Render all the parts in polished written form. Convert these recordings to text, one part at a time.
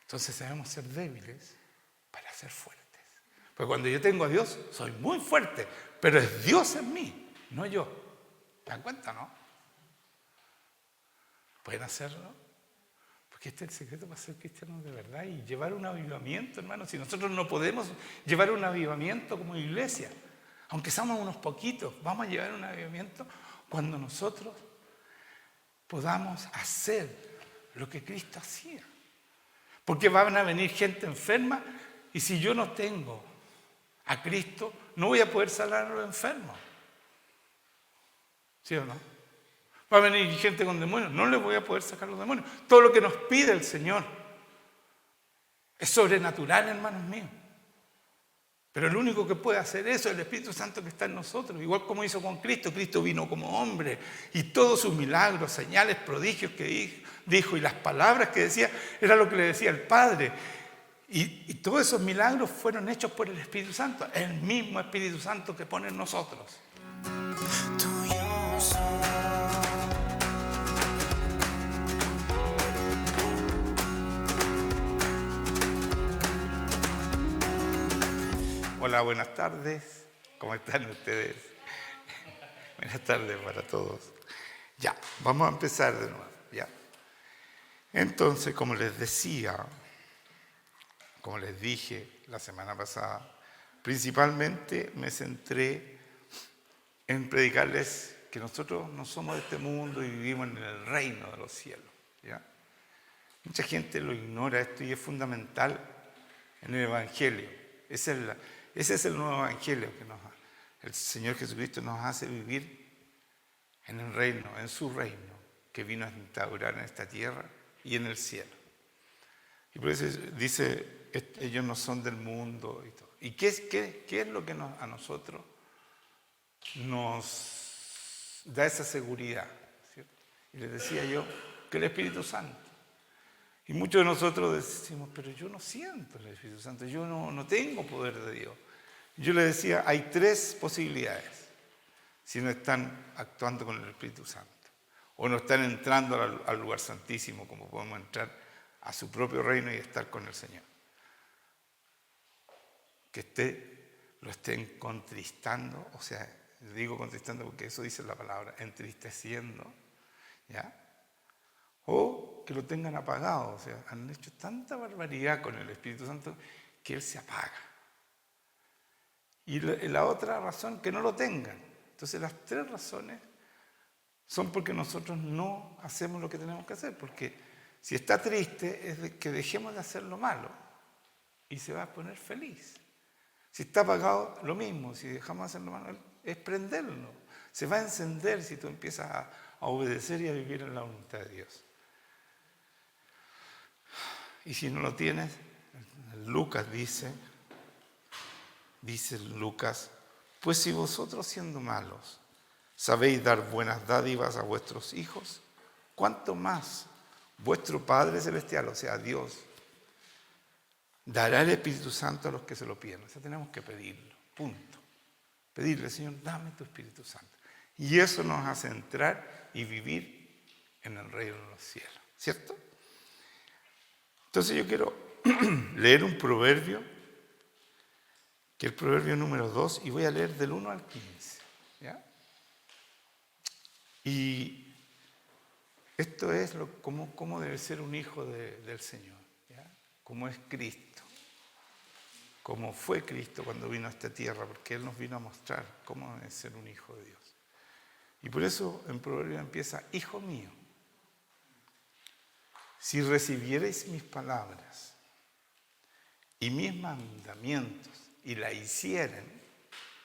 Entonces debemos ser débiles para ser fuertes. Porque cuando yo tengo a Dios, soy muy fuerte, pero es Dios en mí, no yo. ¿Te dan cuenta, no? ¿Pueden hacerlo? Porque este es el secreto para ser cristianos de verdad y llevar un avivamiento, hermano. Si nosotros no podemos llevar un avivamiento como iglesia, aunque somos unos poquitos, vamos a llevar un avivamiento cuando nosotros podamos hacer lo que Cristo hacía. Porque van a venir gente enferma y si yo no tengo a Cristo, no voy a poder sanar a los enfermos. ¿Sí o no? Va a venir gente con demonios, no le voy a poder sacar los demonios. Todo lo que nos pide el Señor es sobrenatural, hermanos míos. Pero el único que puede hacer eso es el Espíritu Santo que está en nosotros. Igual como hizo con Cristo. Cristo vino como hombre y todos sus milagros, señales, prodigios que dijo y las palabras que decía, era lo que le decía el Padre. Y todos esos milagros fueron hechos por el Espíritu Santo. El mismo Espíritu Santo que pone en nosotros. Hola, buenas tardes. ¿Cómo están ustedes? Buenas tardes para todos. Ya, vamos a empezar de nuevo. Ya. Entonces, como les decía, como les dije la semana pasada, principalmente me centré en predicarles que nosotros no somos de este mundo y vivimos en el reino de los cielos. ¿Ya? Mucha gente lo ignora esto y es fundamental en el Evangelio. Ese es el nuevo Evangelio que el Señor Jesucristo nos hace vivir en el reino, en su reino, que vino a instaurar en esta tierra y en el cielo. Y por eso dice, ellos no son del mundo y todo. ¿Y qué es lo que a nosotros nos da esa seguridad? ¿Cierto? Y les decía yo que el Espíritu Santo. Y muchos de nosotros decimos, pero yo no siento el Espíritu Santo, yo no tengo poder de Dios. Yo les decía, hay tres posibilidades si no están actuando con el Espíritu Santo. O no están entrando al lugar santísimo, como podemos entrar a su propio reino y estar con el Señor. Que lo estén contristando, o sea, digo contristando porque eso dice la palabra, entristeciendo, ¿ya? O que lo tengan apagado, o sea, han hecho tanta barbaridad con el Espíritu Santo que Él se apaga. Y la otra razón, que no lo tengan. Entonces las tres razones son porque nosotros no hacemos lo que tenemos que hacer, porque si está triste es que dejemos de hacer lo malo y se va a poner feliz. Si está apagado, lo mismo, si dejamos de hacer lo malo es prenderlo. Se va a encender si tú empiezas a obedecer y a vivir en la voluntad de Dios. Y si no lo tienes, Lucas dice Lucas, pues si vosotros siendo malos sabéis dar buenas dádivas a vuestros hijos, ¿cuánto más vuestro Padre Celestial, o sea, Dios, dará el Espíritu Santo a los que se lo piden? O sea, tenemos que pedirlo, punto. Pedirle, Señor, dame tu Espíritu Santo. Y eso nos hace entrar y vivir en el reino de los cielos, ¿cierto? Entonces yo quiero leer un proverbio, que es el proverbio número 2, y voy a leer del 1 al 15. ¿Ya? Y esto es cómo debe ser un hijo del Señor, ¿ya? Cómo es Cristo, cómo fue Cristo cuando vino a esta tierra, porque Él nos vino a mostrar cómo debe ser un hijo de Dios. Y por eso en proverbio empieza, hijo mío, si recibierais mis palabras y mis mandamientos y las hicieren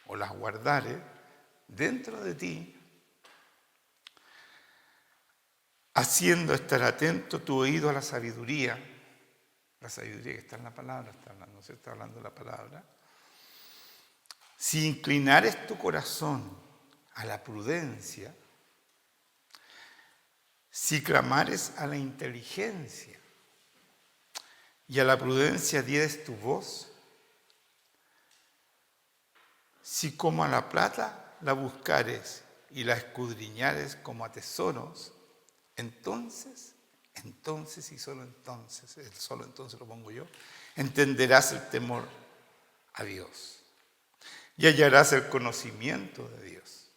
o las guardare dentro de ti, haciendo estar atento tu oído a la sabiduría que está en la palabra, se está hablando de la palabra, si inclinares tu corazón a la prudencia, si clamares a la inteligencia y a la prudencia dieres tu voz, si como a la plata la buscares y la escudriñares como a tesoros, entonces entonces y solo entonces, el solo entonces lo pongo yo, entenderás el temor a Dios y hallarás el conocimiento de Dios.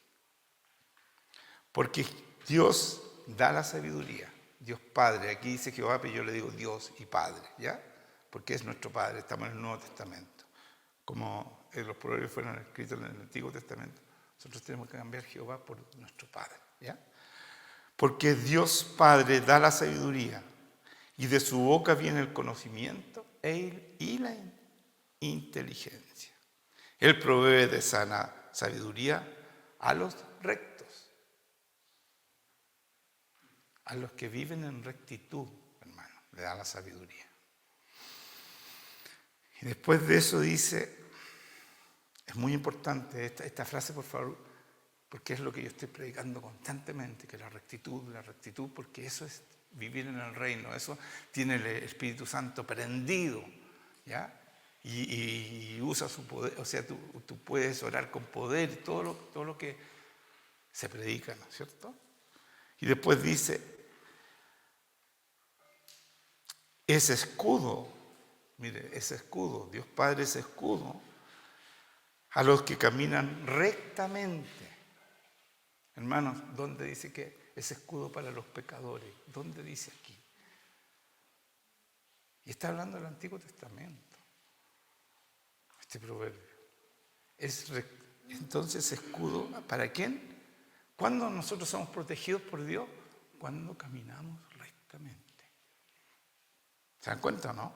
Porque Dios da la sabiduría. Dios Padre, aquí dice Jehová, pero yo le digo Dios y Padre, ¿ya? Porque es nuestro Padre, estamos en el Nuevo Testamento. Como los proverbios fueron escritos en el Antiguo Testamento, nosotros tenemos que cambiar Jehová por nuestro Padre, ¿ya? Porque Dios Padre da la sabiduría y de su boca viene el conocimiento y la inteligencia. Él provee de sana sabiduría a los rectos, a los que viven en rectitud, hermano, le da la sabiduría. Y después de eso dice, es muy importante esta frase, por favor, porque es lo que yo estoy predicando constantemente, que la rectitud, porque eso es vivir en el reino, eso tiene el Espíritu Santo prendido, ¿ya? Y usa su poder, o sea, tú puedes orar con poder, todo lo que se predica, ¿no es cierto? Y después dice, ese escudo, mire, ese escudo, Dios Padre es escudo a los que caminan rectamente. Hermanos, ¿dónde dice que es escudo para los pecadores? ¿Dónde dice aquí? Y está hablando del Antiguo Testamento, este proverbio. Entonces, escudo, ¿para quién? ¿Cuándo nosotros somos protegidos por Dios? Cuando caminamos rectamente. ¿Se dan cuenta o no?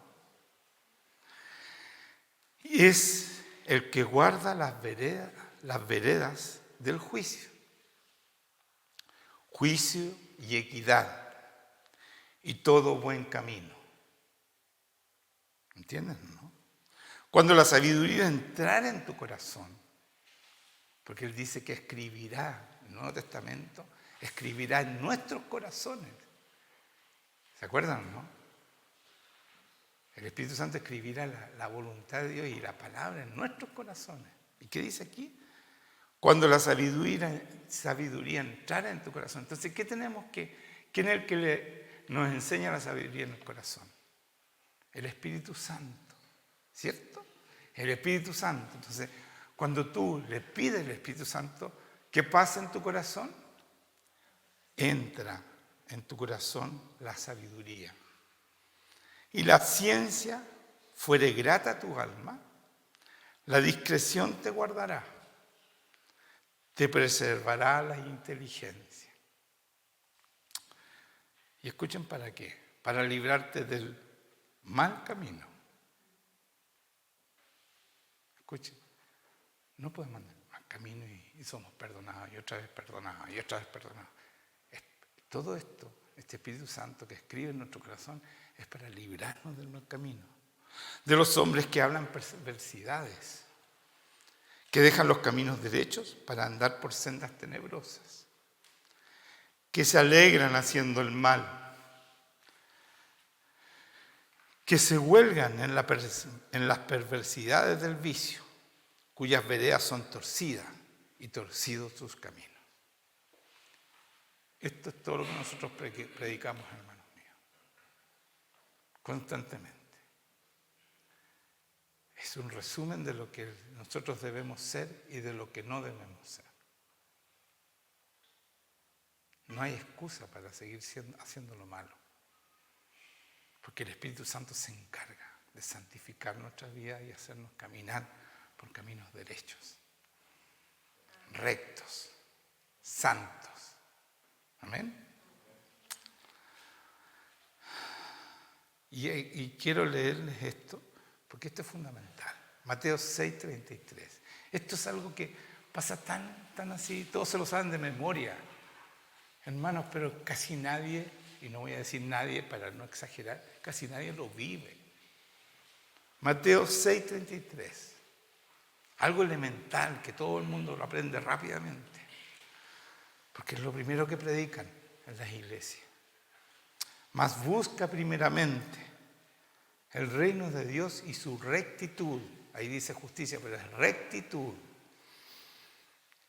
Y es el que guarda las veredas del juicio. Juicio y equidad y todo buen camino. ¿Entienden, no? Cuando la sabiduría entrara en tu corazón, porque Él dice que escribirá, en el Nuevo Testamento, escribirá en nuestros corazones. ¿Se acuerdan, no? El Espíritu Santo escribirá la voluntad de Dios y la palabra en nuestros corazones. ¿Y qué dice aquí? Cuando la sabiduría entrara en tu corazón. Entonces, ¿qué tenemos ¿quién es el que nos enseña la sabiduría en el corazón? El Espíritu Santo, ¿cierto? El Espíritu Santo. Entonces, cuando tú le pides al Espíritu Santo, ¿qué pasa en tu corazón? Entra en tu corazón la sabiduría. Y la ciencia fuere grata a tu alma, la discreción te guardará. Te preservará la inteligencia. Y escuchen para qué. Para librarte del mal camino. Escuchen. No podemos andar en mal camino y somos perdonados y otra vez perdonados y otra vez perdonados. Todo esto, este Espíritu Santo que escribe en nuestro corazón, es para librarnos del mal camino. De los hombres que hablan perversidades, que dejan los caminos derechos para andar por sendas tenebrosas, que se alegran haciendo el mal, que se huelgan en las perversidades del vicio, cuyas veredas son torcidas y torcidos sus caminos. Esto es todo lo que nosotros predicamos, hermanos míos, constantemente. Es un resumen de lo que nosotros debemos ser y de lo que no debemos ser. No hay excusa para seguir haciendo lo malo. Porque el Espíritu Santo se encarga de santificar nuestra vida y hacernos caminar por caminos derechos, rectos, santos. Amén. Y quiero leerles esto, porque esto es fundamental. Mateo 6:33. Esto es algo que pasa tan así, todos se lo saben de memoria. Hermanos, pero casi nadie, y no voy a decir nadie para no exagerar, casi nadie lo vive. Mateo 6:33. Algo elemental que todo el mundo lo aprende rápidamente. Porque es lo primero que predican en las iglesias. Mas busca primeramente el reino de Dios y su rectitud. Ahí dice justicia, pero es rectitud.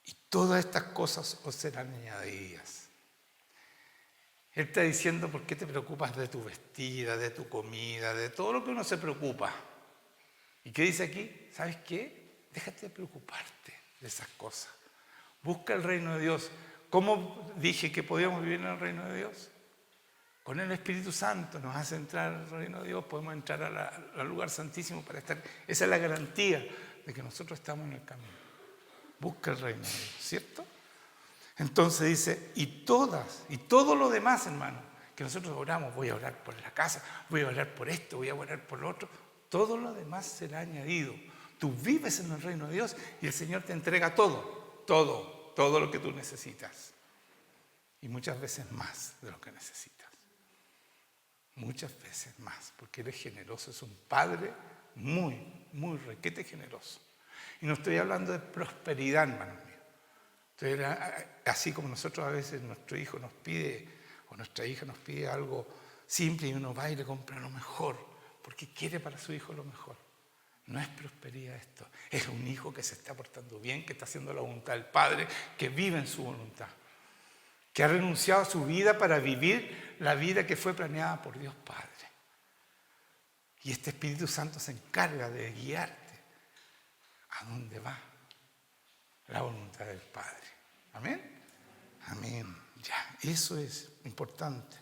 Y todas estas cosas os serán añadidas. Él está diciendo, ¿por qué te preocupas de tu vestida, de tu comida, de todo lo que uno se preocupa? ¿Y qué dice aquí? ¿Sabes qué? Déjate de preocuparte de esas cosas. Busca el reino de Dios. ¿Cómo dije que podíamos vivir en el reino de Dios? Con el Espíritu Santo nos hace entrar al reino de Dios, podemos entrar al lugar santísimo para estar. Esa es la garantía de que nosotros estamos en el camino. Busca el reino de Dios, ¿cierto? Entonces dice, y todo lo demás, hermano, que nosotros oramos, voy a orar por la casa, voy a orar por esto, voy a orar por lo otro, todo lo demás será añadido. Tú vives en el reino de Dios y el Señor te entrega todo lo que tú necesitas. Y muchas veces más de lo que necesitas. Muchas veces más, porque Él es generoso, es un Padre muy, muy requete generoso. Y no estoy hablando de prosperidad, hermanos míos. Así como nosotros a veces nuestro hijo nos pide, o nuestra hija nos pide algo simple y uno va y le compra lo mejor, porque quiere para su hijo lo mejor. No es prosperidad esto, es un hijo que se está portando bien, que está haciendo la voluntad del Padre, que vive en su voluntad, que ha renunciado a su vida para vivir la vida que fue planeada por Dios Padre. Y este Espíritu Santo se encarga de guiarte a dónde va la voluntad del Padre. ¿Amén? Amén. Ya, eso es importante.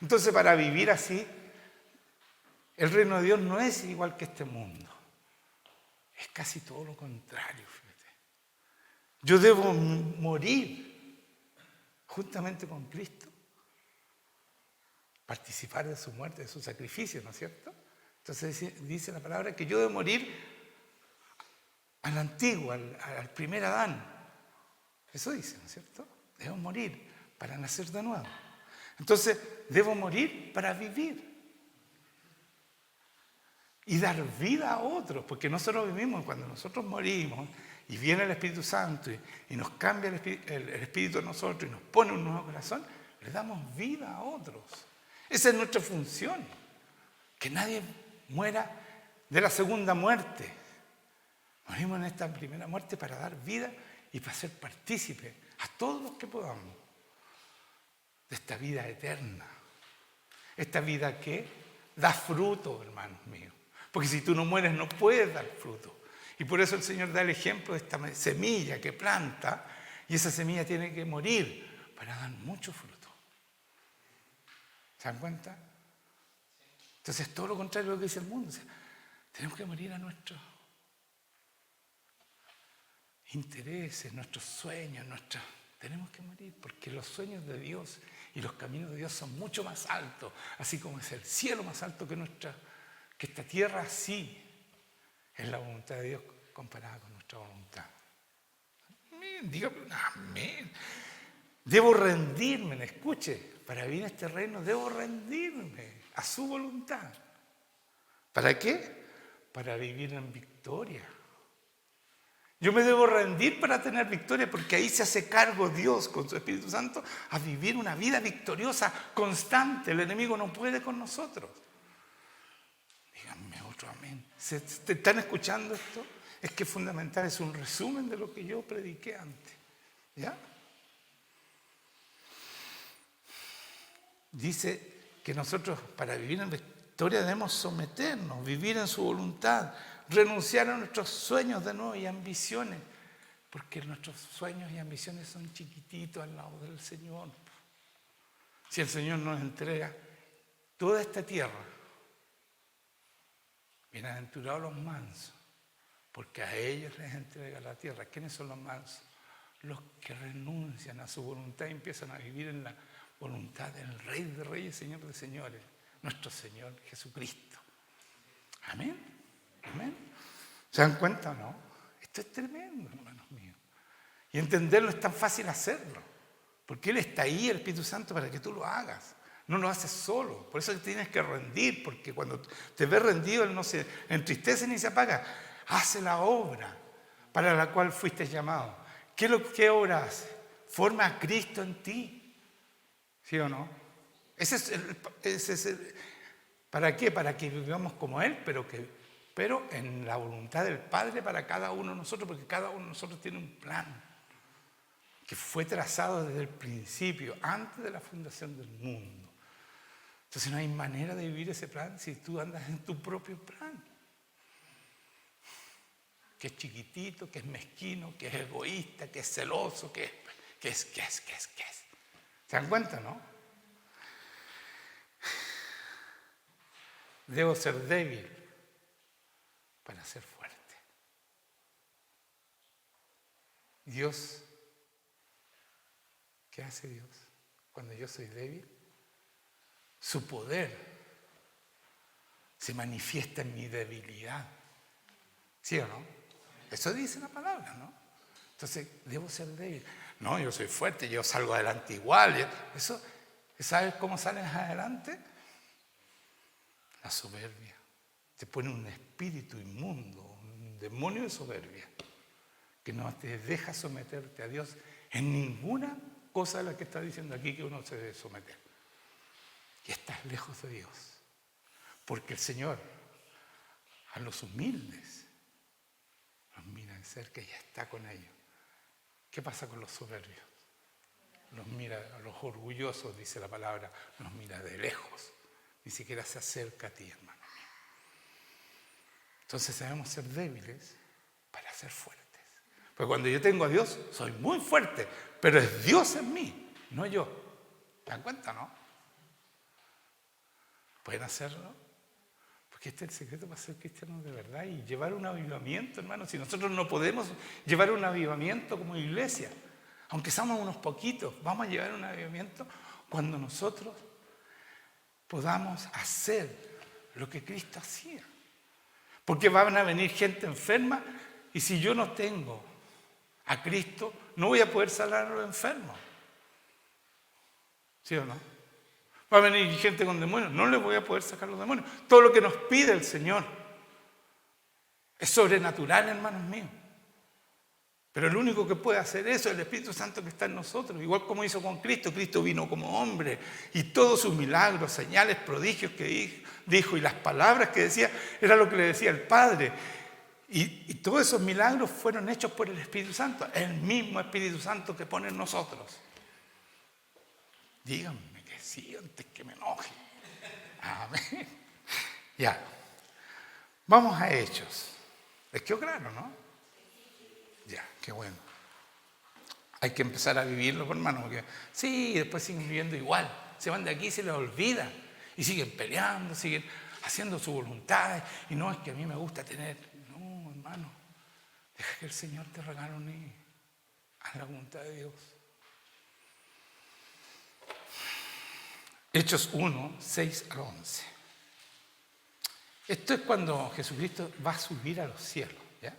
Entonces, para vivir así, el reino de Dios no es igual que este mundo. Es casi todo lo contrario, fíjate. Yo debo morir juntamente con Cristo, participar de su muerte, de su sacrificio, ¿no es cierto? Entonces dice la palabra que yo debo morir al antiguo, al primer Adán. Eso dice, ¿no es cierto? Debo morir para nacer de nuevo. Entonces, debo morir para vivir. Y dar vida a otros, porque nosotros vivimos, cuando nosotros morimos y viene el Espíritu Santo y nos cambia el Espíritu a nosotros y nos pone un nuevo corazón, le damos vida a otros. Esa es nuestra función, que nadie muera de la segunda muerte. Morimos en esta primera muerte para dar vida y para ser partícipe a todos los que podamos de esta vida eterna. Esta vida que da fruto, hermanos míos. Porque si tú no mueres no puedes dar fruto. Y por eso el Señor da el ejemplo de esta semilla que planta y esa semilla tiene que morir para dar mucho fruto. ¿Se dan cuenta? Entonces es todo lo contrario de lo que dice el mundo. O sea, tenemos que morir a nuestros intereses, nuestros sueños, tenemos que morir porque los sueños de Dios y los caminos de Dios son mucho más altos, así como es el cielo más alto que esta tierra, así es la voluntad de Dios comparada con nuestra voluntad. Amén, dígame, amén. Debo rendirme, escuche, para vivir en este reino debo rendirme a su voluntad. ¿Para qué? Para vivir en victoria. Yo me debo rendir para tener victoria, porque ahí se hace cargo Dios con su Espíritu Santo a vivir una vida victoriosa, constante. El enemigo no puede con nosotros. Díganme otro amén. ¿Te están escuchando esto? Es que es fundamental, es un resumen de lo que yo prediqué antes. ¿Ya? Dice que nosotros para vivir en victoria debemos someternos, vivir en su voluntad, renunciar a nuestros sueños de nuevo y ambiciones, porque nuestros sueños y ambiciones son chiquititos al lado del Señor. Si el Señor nos entrega toda esta tierra, bienaventurados los mansos, porque a ellos les entrega la tierra. ¿Quiénes son los mansos? Los que renuncian a su voluntad y empiezan a vivir en la voluntad del Rey de Reyes, Señor de Señores, nuestro Señor Jesucristo. Amén. Amén. ¿Se dan cuenta o no? Esto es tremendo, hermanos míos. Y entenderlo es tan fácil hacerlo. Porque Él está ahí, el Espíritu Santo, para que tú lo hagas. No lo haces solo. Por eso te tienes que rendir, porque cuando te ves rendido, Él no se entristece ni se apaga. Hace la obra para la cual fuiste llamado. ¿Qué obra hace? Forma a Cristo en ti. ¿Sí o no? Ese es el, ¿para qué? Para que vivamos como Él, pero en la voluntad del Padre para cada uno de nosotros, porque cada uno de nosotros tiene un plan que fue trazado desde el principio, antes de la fundación del mundo. Entonces no hay manera de vivir ese plan si tú andas en tu propio plan. Que es chiquitito, que es mezquino, que es egoísta, que es celoso, que es. ¿Se dan cuenta, no? Debo ser débil para ser fuerte. Dios, ¿qué hace Dios cuando yo soy débil? Su poder se manifiesta en mi debilidad. ¿Sí o no? Eso dice la palabra, ¿no? Entonces, debo ser débil. No, yo soy fuerte, yo salgo adelante igual. Eso, ¿sabes cómo sales adelante? La soberbia. Te pone un espíritu inmundo, un demonio de soberbia, que no te deja someterte a Dios en ninguna cosa de la que está diciendo aquí que uno se debe someter. Y estás lejos de Dios. Porque el Señor a los humildes los mira de cerca y está con ellos. ¿Qué pasa con los soberbios? Los mira, a los orgullosos, dice la palabra, los mira de lejos. Ni siquiera se acerca a ti, hermano mío. Entonces debemos ser débiles para ser fuertes. Porque cuando yo tengo a Dios, soy muy fuerte, pero es Dios en mí, no yo. ¿Se dan cuenta, no? ¿Pueden hacerlo? Porque este es el secreto para ser cristianos de verdad y llevar un avivamiento, hermano. Si nosotros no podemos llevar un avivamiento como iglesia, aunque somos unos poquitos, vamos a llevar un avivamiento cuando nosotros podamos hacer lo que Cristo hacía. Porque van a venir gente enferma y si yo no tengo a Cristo, no voy a poder sanar a los enfermos. ¿Sí o no? Va a venir gente con demonios, no le voy a poder sacar los demonios. Todo lo que nos pide el Señor es sobrenatural, hermanos míos. Pero el único que puede hacer eso es el Espíritu Santo que está en nosotros. Igual como hizo con Cristo. Cristo vino como hombre y todos sus milagros, señales, prodigios que dijo y las palabras que decía, era lo que le decía el Padre. Y todos esos milagros fueron hechos por el Espíritu Santo. El mismo Espíritu Santo que pone en nosotros. Díganme que sí antes que me enoje. Amén. Ya. Vamos a Hechos. ¿Les quedó claro, no? Ya, qué bueno. Hay que empezar a vivirlo, hermano, porque sí, después siguen viviendo igual. Se van de aquí y se les olvida. Y siguen peleando, siguen haciendo su voluntad. Y no es que a mí me gusta tener. No, hermano. Deja que el Señor te regale un niño. Haz la voluntad de Dios. Hechos 1, 6 al 11. Esto es cuando Jesucristo va a subir a los cielos. ¿Ya?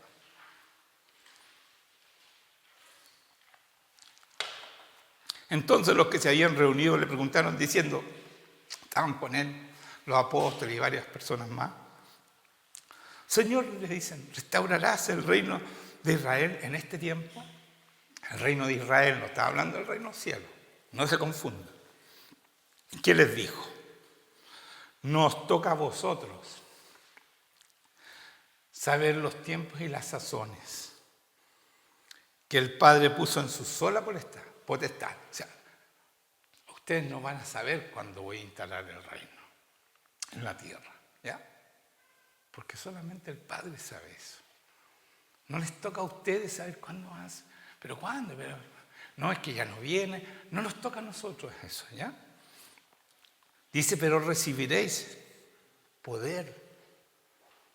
Entonces los que se habían reunido le preguntaron diciendo, estaban con él los apóstoles y varias personas más. Señor, les dicen, ¿restaurarás el reino de Israel en este tiempo? El reino de Israel no está hablando del reino del cielo, no se confunda. ¿Qué les dijo? Nos toca a vosotros saber los tiempos y las sazones que el Padre puso en su sola potestad. O sea, ustedes no van a saber cuándo voy a instalar el reino en la tierra, ¿ya? Porque solamente el Padre sabe eso. No les toca a ustedes saber cuándo hace. ¿Pero cuándo? Pero no, es que ya no viene. No nos toca a nosotros eso, ¿ya? Dice, pero recibiréis poder.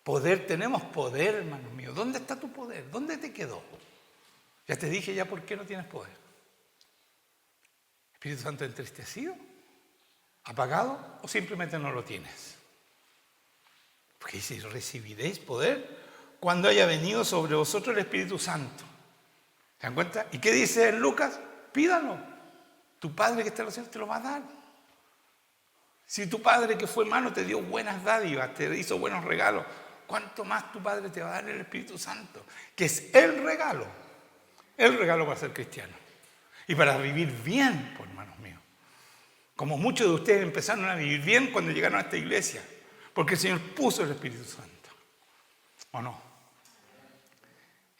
Poder, tenemos poder, hermano mío. ¿Dónde está tu poder? ¿Dónde te quedó? Ya te dije ya por qué no tienes poder. ¿Espíritu Santo entristecido? ¿Apagado? ¿O simplemente no lo tienes? Porque dice, recibiréis poder cuando haya venido sobre vosotros el Espíritu Santo. ¿Se dan cuenta? ¿Y qué dice en Lucas? Pídalo. Tu Padre que está en los cielos te lo va a dar. Si tu Padre que fue malo te dio buenas dádivas, te hizo buenos regalos, ¿cuánto más tu Padre te va a dar el Espíritu Santo? Que es el regalo para ser cristiano. Y para vivir bien, pues, hermanos míos. Como muchos de ustedes empezaron a vivir bien cuando llegaron a esta iglesia. Porque el Señor puso el Espíritu Santo. ¿O no?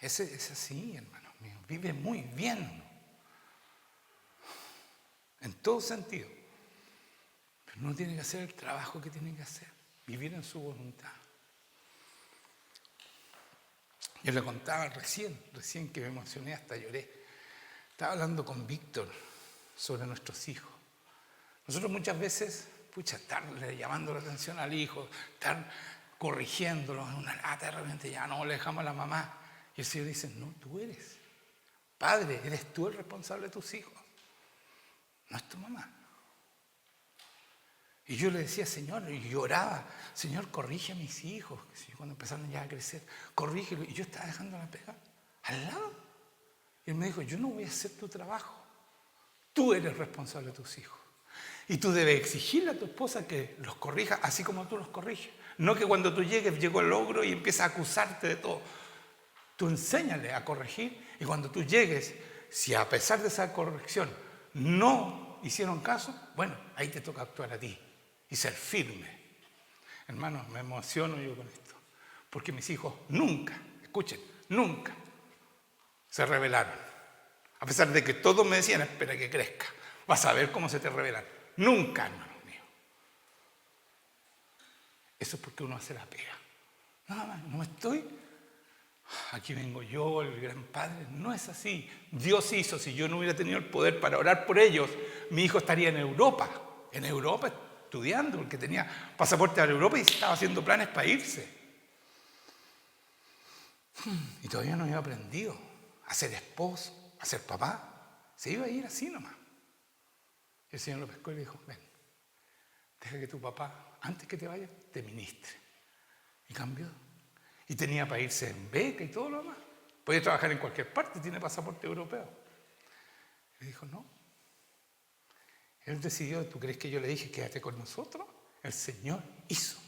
Es así, hermanos míos. Vive muy bien. en todo sentido. Pero uno tiene que hacer el trabajo que tiene que hacer, vivir en su voluntad. Yo le contaba recién que me emocioné, hasta lloré. Estaba hablando con Víctor sobre nuestros hijos. Nosotros muchas veces, estarle llamando la atención al hijo, estar corrigiéndolo en una lata, de repente ya no le dejamos a la mamá. Y el Señor dice, no, tú eres padre, eres tú el responsable de tus hijos, no es tu mamá. Y yo le decía, Señor, y lloraba, Señor, corrige a mis hijos. Cuando empezaron ya a crecer, corrígelo. Y yo estaba dejando la pega al lado. Y él me dijo, yo no voy a hacer tu trabajo. Tú eres responsable de tus hijos. Y tú debes exigirle a tu esposa que los corrija así como tú los corriges. No que cuando tú llegues, llegó el logro y empieza a acusarte de todo. Tú enséñale a corregir y cuando tú llegues, si a pesar de esa corrección no hicieron caso, bueno, ahí te toca actuar a ti y ser firme. Hermanos, me emociono yo con esto, porque mis hijos nunca, escuchen, nunca se rebelaron. A pesar de que todos me decían, espera que crezca, vas a ver cómo se te rebelan. Nunca, hermanos míos. Eso es porque uno hace la pega. Nada más, no estoy... Aquí vengo yo, el gran padre. No es así. Dios hizo, si yo no hubiera tenido el poder para orar por ellos, mi hijo estaría en Europa estudiando, porque tenía pasaporte para Europa y estaba haciendo planes para irse. Y todavía no había aprendido a ser esposo, a ser papá. Se iba a ir así nomás. Y el Señor lo pescó y le dijo, ven, deja que tu papá, antes que te vayas, te ministre. Y cambió. Y tenía para irse en beca y todo lo demás. Podía trabajar en cualquier parte, tiene pasaporte europeo. Le dijo, no. Él decidió, ¿tú crees que yo le dije, quédate con nosotros? El Señor hizo.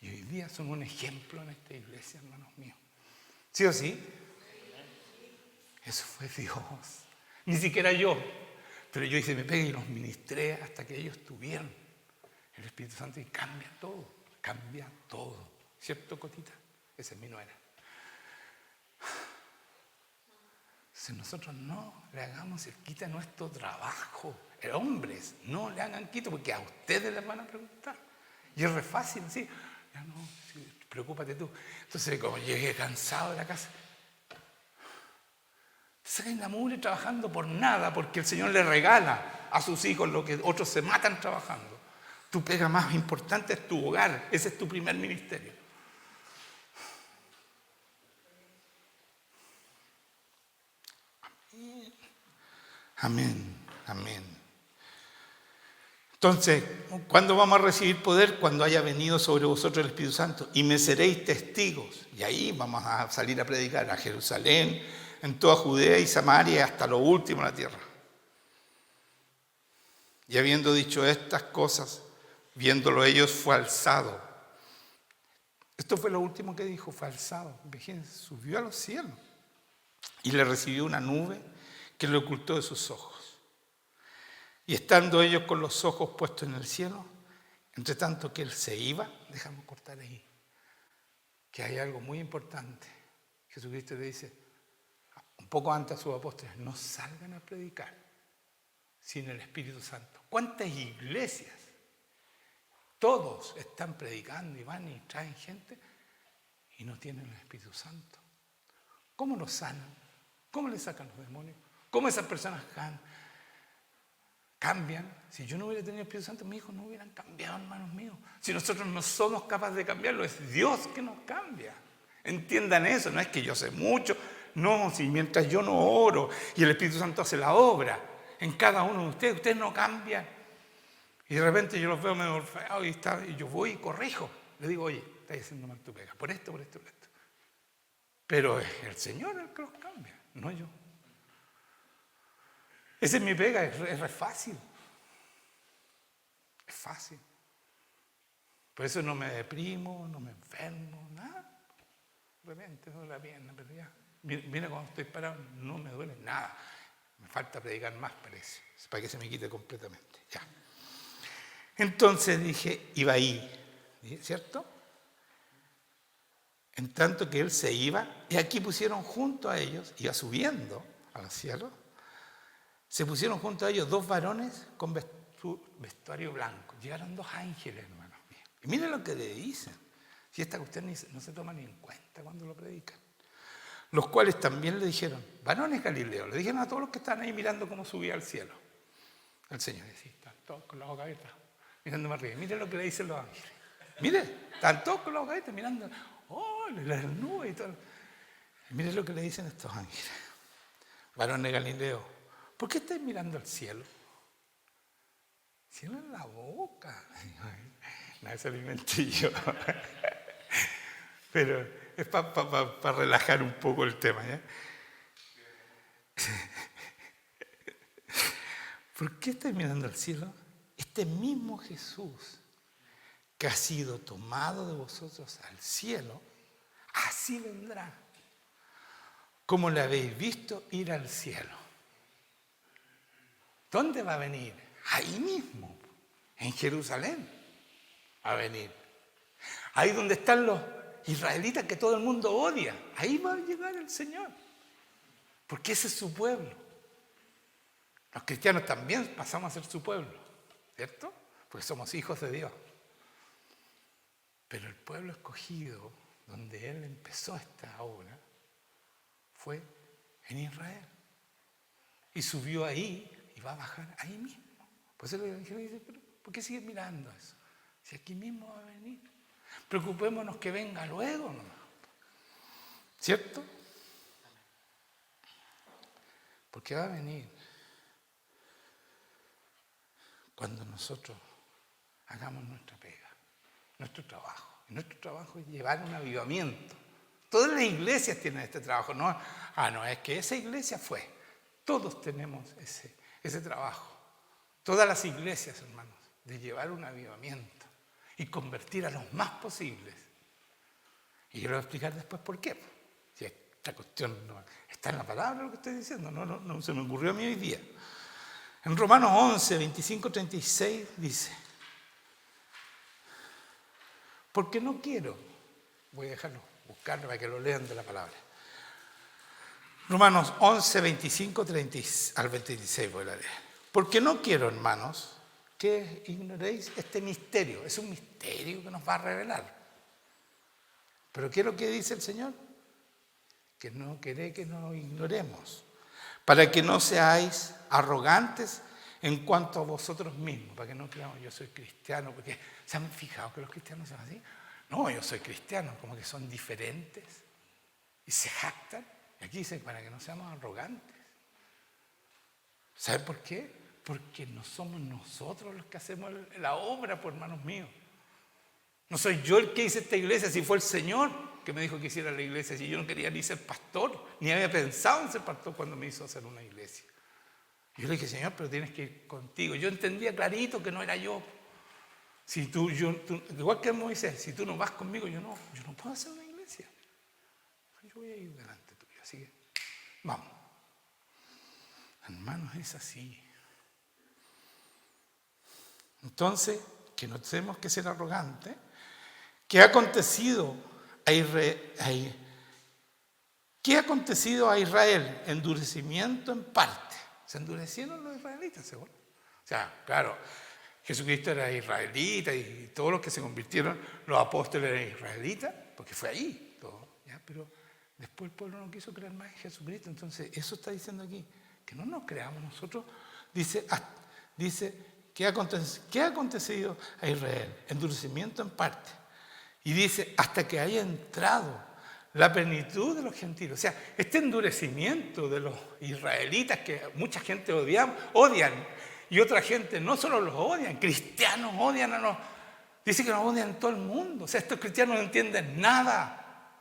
Y hoy día son un ejemplo en esta iglesia, hermanos míos. ¿Sí o sí? Eso fue Dios. Ni siquiera yo. Pero yo hice mi pega y los ministré hasta que ellos tuvieron el Espíritu Santo y cambia todo. Cambia todo. ¿Cierto, Cotita? Esa es mi nuera. Si nosotros no le hagamos el quita a nuestro trabajo, hombres, no le hagan quito porque a ustedes les van a preguntar. Y es re fácil, ¿sí? Ya no, sí, preocúpate tú. Entonces, como llegué cansado de la casa, se caen la mugre trabajando por nada, porque el Señor le regala a sus hijos lo que otros se matan trabajando. Tu pega más importante es tu hogar, ese es tu primer ministerio. Amén, amén. Entonces, ¿cuándo vamos a recibir poder? Cuando haya venido sobre vosotros el Espíritu Santo. Y me seréis testigos. Y ahí vamos a salir a predicar a Jerusalén, en toda Judea y Samaria, hasta lo último de la tierra. Y habiendo dicho estas cosas, viéndolo ellos, fue alzado. Esto fue lo último que dijo, fue alzado. Imagínense, subió a los cielos. Y le recibió una nube que le ocultó de sus ojos. Y estando ellos con los ojos puestos en el cielo, entre tanto que él se iba, déjame cortar ahí, que hay algo muy importante. Jesucristo le dice, un poco antes a sus apóstoles, no salgan a predicar sin el Espíritu Santo. ¿Cuántas iglesias? Todos están predicando y van y traen gente y no tienen el Espíritu Santo. ¿Cómo los sanan? ¿Cómo les sacan los demonios? ¿Cómo esas personas cambian? Si yo no hubiera tenido el Espíritu Santo, mis hijos no hubieran cambiado, hermanos míos. Si nosotros no somos capaces de cambiarlo, es Dios que nos cambia. Entiendan eso, no es que yo sé mucho. No, si mientras yo no oro y el Espíritu Santo hace la obra en cada uno de ustedes no cambian. Y de repente yo los veo medio feos y yo voy y corrijo. Le digo, oye, estás haciendo mal tu pega, por esto, por esto, por esto. Pero es el Señor el que los cambia, no yo. Esa es mi pega, es fácil. Es fácil. Por eso no me deprimo, no me enfermo, nada. De repente me duele la pierna, pero ya. Mira cuando estoy parado, no me duele nada. Me falta predicar más, parece, para que se me quite completamente. Ya. Entonces dije, iba ahí, ¿cierto? En tanto que él se iba, y aquí pusieron junto a ellos, iba subiendo a los cielos, Se pusieron junto a ellos 2 varones con vestuario blanco. Llegaron 2 ángeles, hermanos míos. Y miren lo que le dicen. Si esta cuestión no se toma ni en cuenta cuando lo predican. Los cuales también le dijeron, varones Galileos, le dijeron a todos los que estaban ahí mirando cómo subía al cielo. El Señor decía, están todos con la boca abierta, mirando más arriba. Miren lo que le dicen los ángeles. Miren, están todos con la boca abierta, mirando, oh, las nubes y todo. Y miren lo que le dicen estos ángeles. Varones Galileos, ¿por qué estáis mirando al cielo? Cielo en la boca. No, eso lo inventé yo. Pero es para relajar un poco el tema, ¿ya? ¿Por qué estáis mirando al cielo? Este mismo Jesús que ha sido tomado de vosotros al cielo, así vendrá, como le habéis visto ir al cielo. ¿Dónde va a venir? Ahí mismo, en Jerusalén, va a venir. Ahí donde están los israelitas que todo el mundo odia, ahí va a llegar el Señor, porque ese es su pueblo. Los cristianos también pasamos a ser su pueblo, ¿cierto? Porque somos hijos de Dios. Pero el pueblo escogido, donde Él empezó esta obra, fue en Israel. Y subió ahí y va a bajar ahí mismo. Por eso le dice, pero ¿por qué sigue mirando eso? Si aquí mismo va a venir. Preocupémonos que venga luego, ¿no? ¿Cierto? Porque va a venir cuando nosotros hagamos nuestra pega, nuestro trabajo. Y nuestro trabajo es llevar un avivamiento. Todas las iglesias tienen este trabajo. No, es que esa iglesia fue. Todos tenemos ese trabajo. Todas las iglesias, hermanos, de llevar un avivamiento y convertir a los más posibles. Y yo le voy a explicar después por qué. Si esta cuestión no está en la palabra lo que estoy diciendo, no se me ocurrió a mí hoy día. En Romanos 11, 25, 36 dice, porque no quiero, voy a dejarlo, buscarlo para que lo lean de la palabra. Romanos 11, 25 al 26 voy a leer. Porque no quiero, hermanos, que ignoréis este misterio. Es un misterio que nos va a revelar. Pero ¿qué es lo que dice el Señor? Que no quiere que nos ignoremos. Para que no seáis arrogantes en cuanto a vosotros mismos. Para que no creamos, yo soy cristiano. Porque ¿se han fijado que los cristianos son así? No, yo soy cristiano. Como que son diferentes. Y se jactan. Y aquí dice, para que no seamos arrogantes. ¿Saben por qué? Porque no somos nosotros los que hacemos la obra, por hermanos míos. No soy yo el que hice esta iglesia, si fue el Señor que me dijo que hiciera la iglesia, si yo no quería ni ser pastor, ni había pensado en ser pastor cuando me hizo hacer una iglesia. Y yo le dije, Señor, pero tienes que ir contigo. Yo entendía clarito que no era yo. Si tú, igual que Moisés, si tú no vas conmigo, yo no puedo hacer una iglesia. Yo voy a ir delante tuyo, así que vamos. Hermanos, es así. Entonces, que no tenemos que ser arrogantes. ¿Qué ha acontecido a Israel? Endurecimiento en parte. Se endurecieron los israelitas, seguro. O sea, claro, Jesucristo era israelita y todos los que se convirtieron, los apóstoles eran israelitas, porque fue ahí todo. ¿Ya? Pero después el pueblo no quiso creer más en Jesucristo. Entonces, eso está diciendo aquí, que no nos creamos nosotros. Dice ¿qué ha acontecido a Israel? Endurecimiento en parte. Y dice, hasta que haya entrado la plenitud de los gentiles. O sea, este endurecimiento de los israelitas que mucha gente odian, y otra gente no solo los odian, cristianos odian a los... Dice que nos odian todo el mundo. O sea, estos cristianos no entienden nada.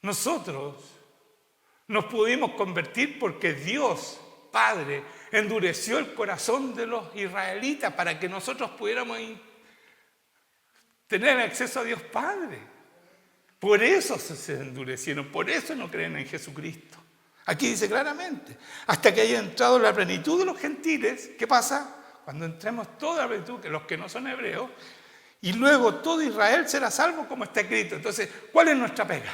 Nosotros nos pudimos convertir porque Dios, Padre, endureció el corazón de los israelitas para que nosotros pudiéramos tener acceso a Dios Padre. Por eso se endurecieron, por eso no creen en Jesucristo. Aquí dice claramente, hasta que haya entrado la plenitud de los gentiles. ¿Qué pasa? Cuando entremos toda la plenitud, que los que no son hebreos, y luego todo Israel será salvo como está escrito. Entonces, ¿cuál es nuestra pega?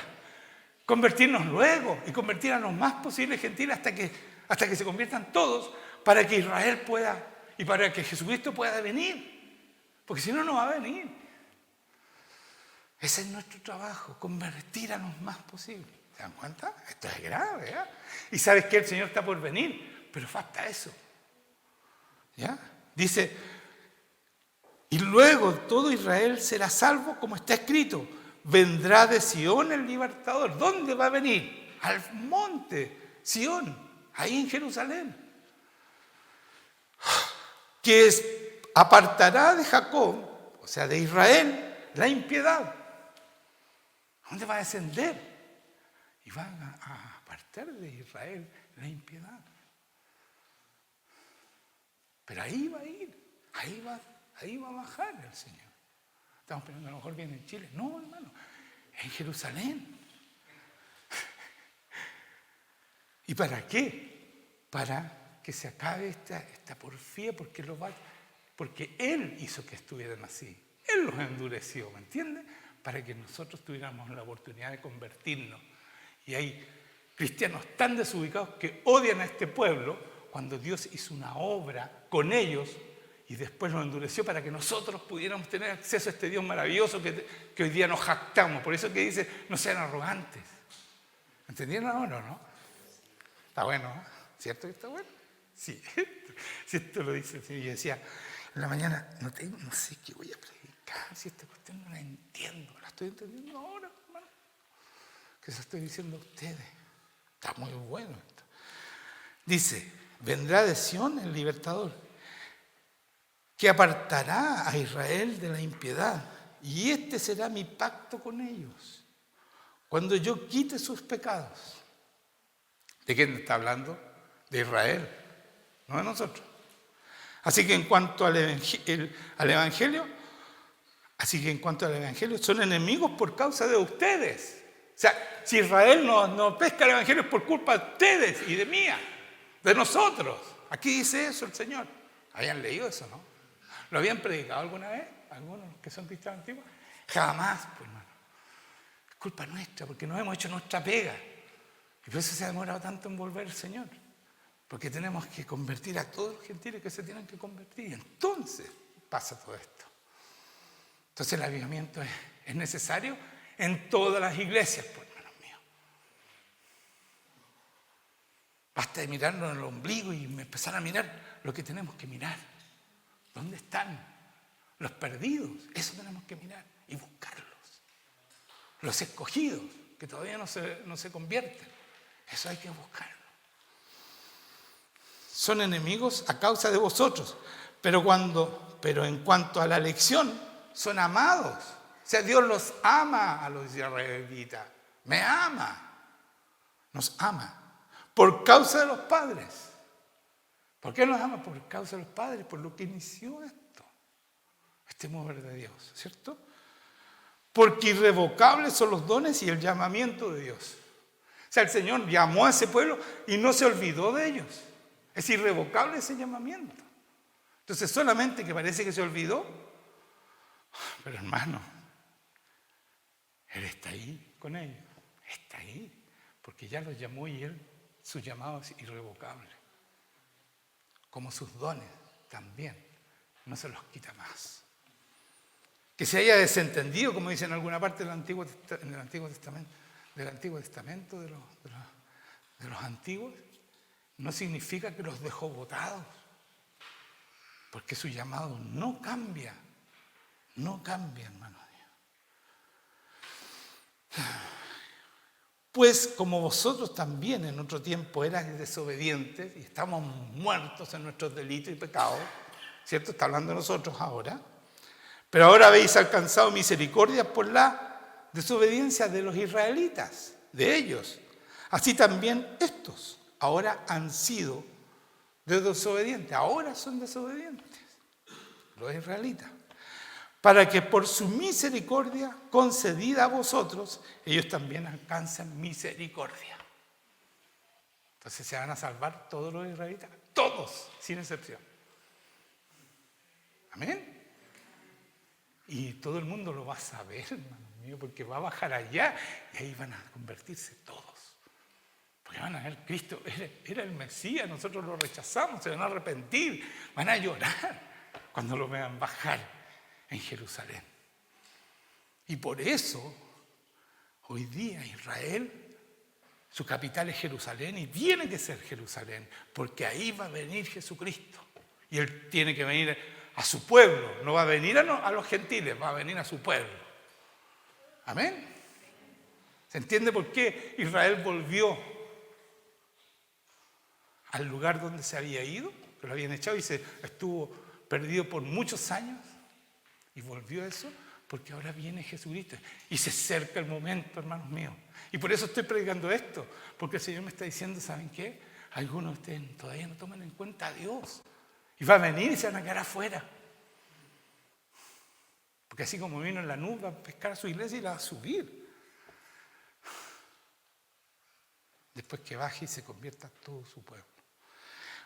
Convertirnos luego y convertir a los más posibles gentiles hasta que se conviertan todos, para que Israel pueda, y para que Jesucristo pueda venir. Porque si no, no va a venir. Ese es nuestro trabajo, convertir a los más posible. ¿Se dan cuenta? Esto es grave, ¿eh? Y sabes que el Señor está por venir, pero falta eso. ¿Ya? Dice, y luego todo Israel será salvo, como está escrito. Vendrá de Sión el libertador. ¿Dónde va a venir? Al monte Sión, ahí en Jerusalén. Que apartará de Jacob, o sea, de Israel, la impiedad. ¿Dónde va a descender? Y va a apartar de Israel la impiedad. Pero ahí va a ir, ahí va a bajar el Señor. Estamos pensando, a lo mejor viene en Chile. No, hermano, en Jerusalén. ¿Y para qué? Para que se acabe esta porfía, porque Él hizo que estuvieran así. Él los endureció, ¿me entiendes? Para que nosotros tuviéramos la oportunidad de convertirnos. Y hay cristianos tan desubicados que odian a este pueblo cuando Dios hizo una obra con ellos y después los endureció para que nosotros pudiéramos tener acceso a este Dios maravilloso que hoy día nos jactamos. Por eso que dice, no sean arrogantes. ¿Entendieron ahora o no? Está bueno, ¿no? ¿Cierto que está bueno? Sí. Si esto lo dice el Señor. Yo decía, en la mañana, no sé qué voy a predicar, si esta cuestión no la entiendo. La estoy entendiendo ahora, hermano. Que se estoy diciendo a ustedes. Está muy bueno esto. Dice, vendrá de Sión el libertador, que apartará a Israel de la impiedad, y este será mi pacto con ellos, cuando yo quite sus pecados. ¿De quién está hablando? De Israel, no de nosotros. Así que en cuanto al Evangelio, son enemigos por causa de ustedes. O sea, si Israel no pesca el Evangelio es por culpa de ustedes y de mía, de nosotros. Aquí dice eso el Señor. ¿Habían leído eso, no? ¿Lo habían predicado alguna vez? ¿Algunos que son cristianos antiguos? Jamás, pues, hermano. Es culpa nuestra, porque no hemos hecho nuestra pega. Y por eso se ha demorado tanto en volver el Señor. Porque tenemos que convertir a todos los gentiles que se tienen que convertir. Y entonces pasa todo esto. Entonces el avivamiento es necesario en todas las iglesias, pues, hermanos míos. Basta de mirarnos en el ombligo y empezar a mirar lo que tenemos que mirar. ¿Dónde están los perdidos? Eso tenemos que mirar y buscarlos. Los escogidos, que todavía no se convierten. Eso hay que buscarlo. Son enemigos a causa de vosotros, pero en cuanto a la elección, son amados. O sea, Dios los ama a los israelitas. Me ama. Nos ama. Por causa de los padres. ¿Por qué nos ama? Por causa de los padres, por lo que inició esto. Este mover de Dios, ¿cierto? Porque irrevocables son los dones y el llamamiento de Dios. O sea, el Señor llamó a ese pueblo y no se olvidó de ellos. Es irrevocable ese llamamiento. Entonces, solamente que parece que se olvidó. Pero hermano, Él está ahí con ellos. Está ahí. Porque ya los llamó y su llamado es irrevocable. Como sus dones también. No se los quita más. Que se haya desentendido, como dice en alguna parte del Antiguo Testamento, de los antiguos, no significa que los dejó botados. Porque su llamado no cambia. No cambia, hermano Dios. Pues como vosotros también en otro tiempo erais desobedientes y estamos muertos en nuestros delitos y pecados, ¿cierto? Está hablando de nosotros ahora. Pero ahora habéis alcanzado misericordia por la desobediencia de los israelitas, de ellos. Así también estos ahora han sido desobedientes, ahora son desobedientes, los israelitas. Para que por su misericordia concedida a vosotros, ellos también alcancen misericordia. Entonces se van a salvar todos los israelitas, todos, sin excepción. Amén. Y todo el mundo lo va a saber, hermano mío, porque va a bajar allá y ahí van a convertirse todos. Porque van a ver, Cristo era el Mesías, nosotros lo rechazamos, se van a arrepentir, van a llorar cuando lo vean bajar en Jerusalén. Y por eso, hoy día Israel, su capital es Jerusalén y tiene que ser Jerusalén, porque ahí va a venir Jesucristo. Y Él tiene que venir a su pueblo, no va a venir a los gentiles, va a venir a su pueblo. Amén. ¿Se entiende por qué Israel volvió al lugar donde se había ido? Que lo habían echado y se estuvo perdido por muchos años. Y volvió a eso porque ahora viene Jesucristo. Y se acerca el momento, hermanos míos. Y por eso estoy predicando esto. Porque el Señor me está diciendo, ¿saben qué? Algunos de ustedes todavía no toman en cuenta a Dios. Y va a venir y se van a quedar afuera. Porque así como vino en la nube, va a pescar a su iglesia y la va a subir. Después que baje y se convierta todo su pueblo.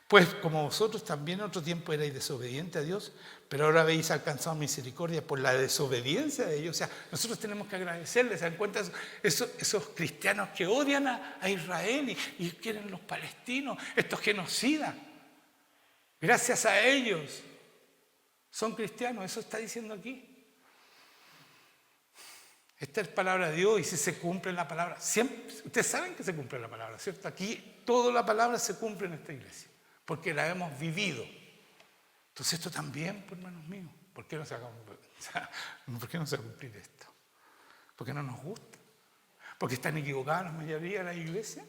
Pues como vosotros también en otro tiempo erais desobedientes a Dios, pero ahora habéis alcanzado misericordia por la desobediencia de ellos. O sea, nosotros tenemos que agradecerles. ¿Se dan cuenta esos cristianos que odian a Israel y quieren los palestinos, estos genocidas? Gracias a ellos son cristianos, eso está diciendo aquí. Esta es palabra de Dios y si se cumple la palabra, siempre, ustedes saben que se cumple la palabra, ¿cierto? Aquí toda la palabra se cumple en esta iglesia, porque la hemos vivido. Entonces esto también, pues, hermanos míos, ¿por qué no se va a cumplir esto? Porque no nos gusta, porque están equivocados la mayoría de la iglesia,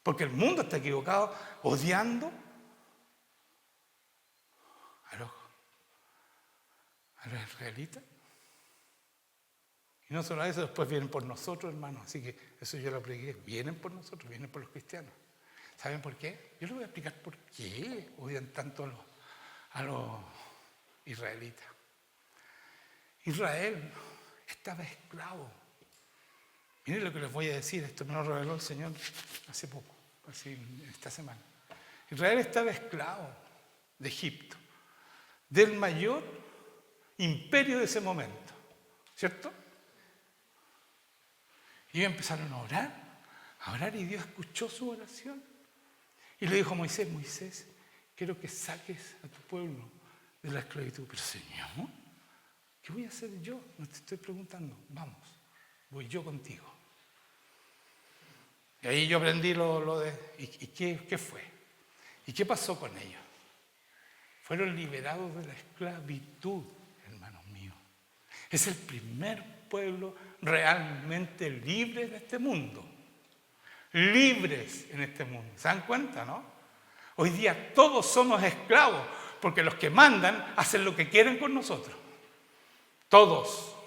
porque el mundo está equivocado, odiando a los israelitas. Y no solo eso, después vienen por nosotros, hermanos. Así que eso yo lo apliqué. Vienen por nosotros, vienen por los cristianos. ¿Saben por qué? Yo les voy a explicar por qué odian tanto a los israelitas. Israel estaba esclavo. Miren lo que les voy a decir. Esto me lo reveló el Señor hace poco, así esta semana. Israel estaba esclavo de Egipto, del mayor imperio de ese momento. ¿Cierto? Y ellos empezaron a orar y Dios escuchó su oración. Y le dijo a Moisés, Moisés, quiero que saques a tu pueblo de la esclavitud. Pero Señor, ¿qué voy a hacer yo? No te estoy preguntando. Vamos, voy yo contigo. Y ahí yo aprendí lo de... ¿Y qué fue? ¿Y qué pasó con ellos? Fueron liberados de la esclavitud, hermanos míos. Es el primer pueblo realmente libre de este mundo. Libres en este mundo. ¿Se dan cuenta, no? Hoy día todos somos esclavos porque los que mandan hacen lo que quieren con nosotros. Todos.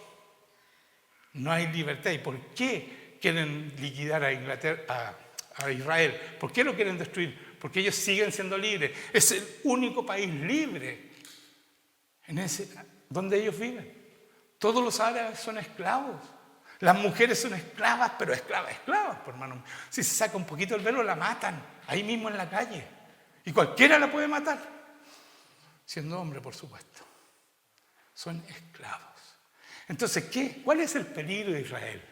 No hay libertad. ¿Y por qué quieren liquidar a Inglaterra, a Israel? ¿Por qué lo quieren destruir? Porque ellos siguen siendo libres. Es el único país libre donde ellos viven. Todos los árabes son esclavos. Las mujeres son esclavas, pero esclavas, por hermano. Si se saca un poquito el velo, la matan, ahí mismo en la calle. Y cualquiera la puede matar. Siendo hombre, por supuesto. Son esclavos. Entonces, ¿cuál es el peligro de Israel?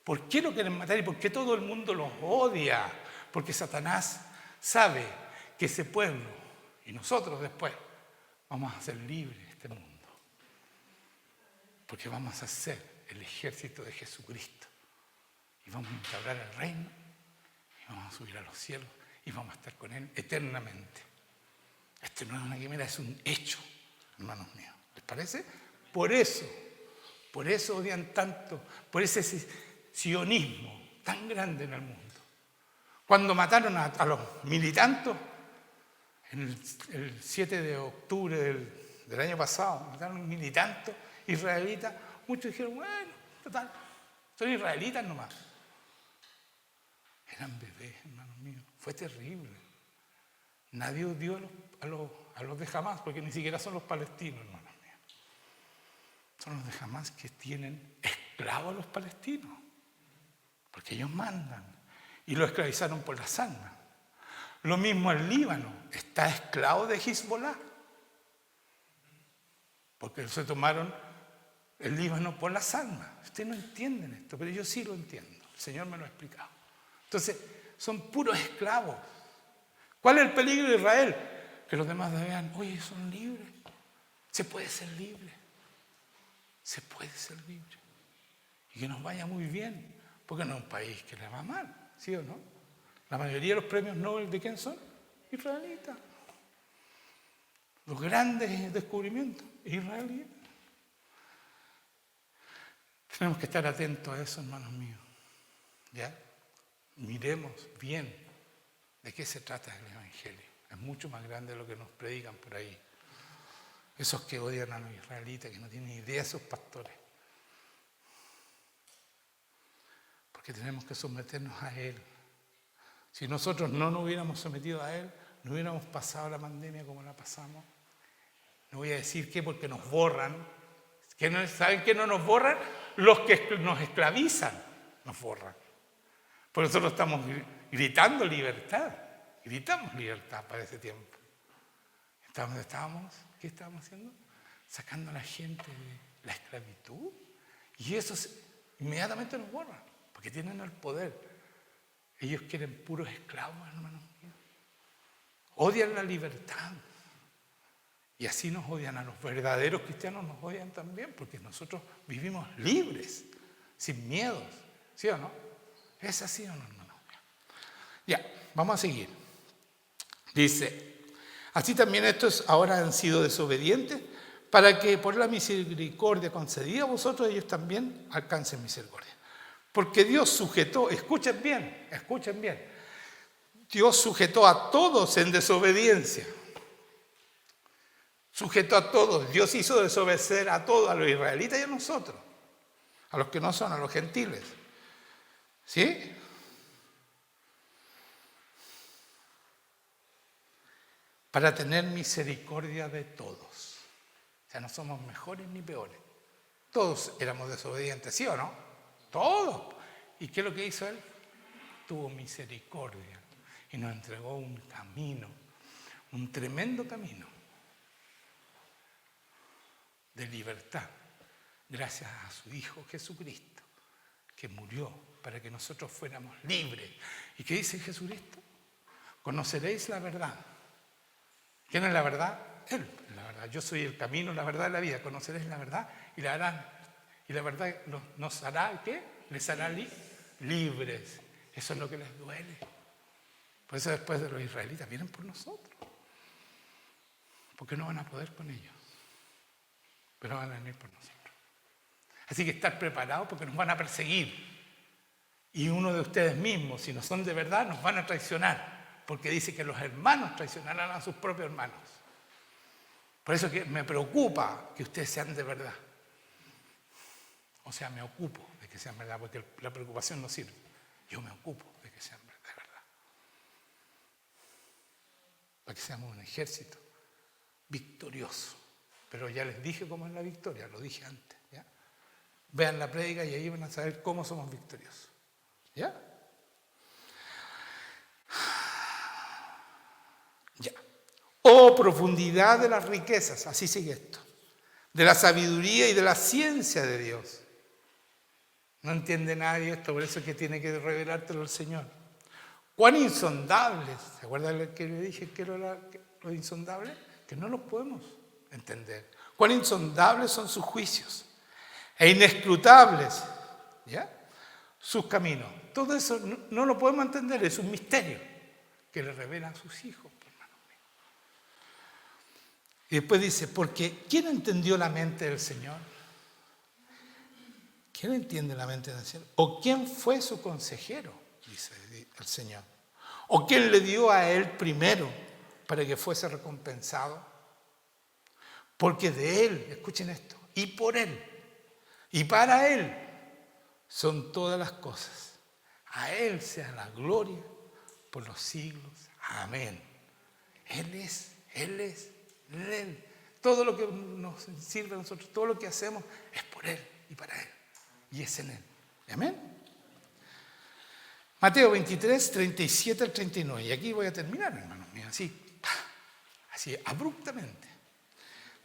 ¿Por qué lo quieren matar y por qué todo el mundo los odia? Porque Satanás sabe que ese pueblo, y nosotros después, vamos a ser libres de este mundo. Porque vamos a ser el ejército de Jesucristo. Y vamos a instaurar el reino. Y vamos a subir a los cielos. Y vamos a estar con Él eternamente. Esto no es una quimera, es un hecho, hermanos míos. ¿Les parece? Por eso odian tanto, por ese sionismo tan grande en el mundo. Cuando mataron a los militantes, el 7 de octubre del año pasado, mataron a un militante israelita, muchos dijeron, bueno, total, son israelitas nomás. Eran bebés, hermanos míos, fue terrible. Nadie odió a los de Hamás, porque ni siquiera son los palestinos, hermanos míos. Son los de Hamás que tienen esclavos a los palestinos, porque ellos mandan, y lo esclavizaron por las almas. Lo mismo el Líbano, está esclavo de Hezbollah, porque se tomaron el Líbano por las almas. Ustedes no entienden esto, pero yo sí lo entiendo. El Señor me lo ha explicado. Entonces, son puros esclavos. ¿Cuál es el peligro de Israel? Que los demás vean, oye, son libres. Se puede ser libre. Se puede ser libre. Y que nos vaya muy bien. Porque no es un país que le va mal, ¿sí o no? La mayoría de los premios Nobel, ¿de quién son? Israelitas. Los grandes descubrimientos, israelíes. Tenemos que estar atentos a eso, hermanos míos. ¿Ya? Miremos bien de qué se trata el Evangelio. Es mucho más grande de lo que nos predican por ahí. Esos que odian a los israelitas, que no tienen idea de sus pastores. Porque tenemos que someternos a Él. Si nosotros no nos hubiéramos sometido a Él, no hubiéramos pasado la pandemia como la pasamos. No voy a decir que porque nos borran. ¿Saben qué no nos borran? Los que nos esclavizan nos borran. Por eso nosotros estamos gritando libertad. Gritamos libertad para ese tiempo. ¿Qué estábamos haciendo? Sacando a la gente de la esclavitud. Y eso inmediatamente nos borran, porque tienen el poder. Ellos quieren puros esclavos, hermanos míos. Odian la libertad. Y así nos odian a los verdaderos cristianos, nos odian también, porque nosotros vivimos libres, sin miedos. ¿Sí o no? ¿Es así o no, hermano? Ya, vamos a seguir. Dice, así también estos ahora han sido desobedientes, para que por la misericordia concedida a vosotros, ellos también alcancen misericordia. Porque Dios sujetó, escuchen bien, Dios sujetó a todos en desobediencia. Sujetó a todos. Dios hizo desobedecer a todos, a los israelitas y a nosotros. A los que no son, a los gentiles. ¿Sí? Para tener misericordia de todos. O sea, no somos mejores ni peores. Todos éramos desobedientes, ¿sí o no? Todos. ¿Y qué es lo que hizo Él? Tuvo misericordia y nos entregó un camino, un tremendo camino de libertad, gracias a su Hijo Jesucristo, que murió para que nosotros fuéramos libres. ¿Y qué dice Jesucristo? Conoceréis la verdad. ¿Quién es la verdad? Él es la verdad. Yo soy el camino, la verdad y la vida. Conoceréis la verdad y la harán. Y la verdad nos hará, ¿qué? Les hará libres. Eso es lo que les duele. Por eso después de los israelitas vienen por nosotros. Porque no van a poder con ellos. Pero van a venir por nosotros. Así que estar preparados porque nos van a perseguir. Y uno de ustedes mismos, si no son de verdad, nos van a traicionar. Porque dice que los hermanos traicionarán a sus propios hermanos. Por eso que me preocupa que ustedes sean de verdad. O sea, me ocupo de que sean verdad, porque la preocupación no sirve. Yo me ocupo de que sean de verdad. Para que seamos un ejército victorioso. Pero ya les dije cómo es la victoria, lo dije antes. ¿Ya? Vean la prédica y ahí van a saber cómo somos victoriosos. ¿Ya? Ya. Oh, profundidad de las riquezas, así sigue esto, de la sabiduría y de la ciencia de Dios. No entiende nadie esto, por eso es que tiene que revelártelo el Señor. Cuán insondables, ¿se acuerdan que le dije que era lo insondable? Que no los podemos entender. Cuán insondables son sus juicios e inescrutables, ¿ya? Sus caminos. Todo eso no lo podemos entender, es un misterio que le revela a sus hijos, hermanos míos. Y después dice, porque ¿quién entendió la mente del Señor? ¿Quién entiende la mente del Señor? ¿O quién fue su consejero? Dice el Señor. ¿O quién le dio a Él primero para que fuese recompensado? Porque de Él, escuchen esto, y por Él, y para Él, son todas las cosas. A Él sea la gloria por los siglos. Amén. Él es. Todo lo que nos sirve a nosotros, todo lo que hacemos es por Él y para Él. Y es en Él. Amén. Mateo 23, 37 al 39. Y aquí voy a terminar, hermanos míos, así abruptamente.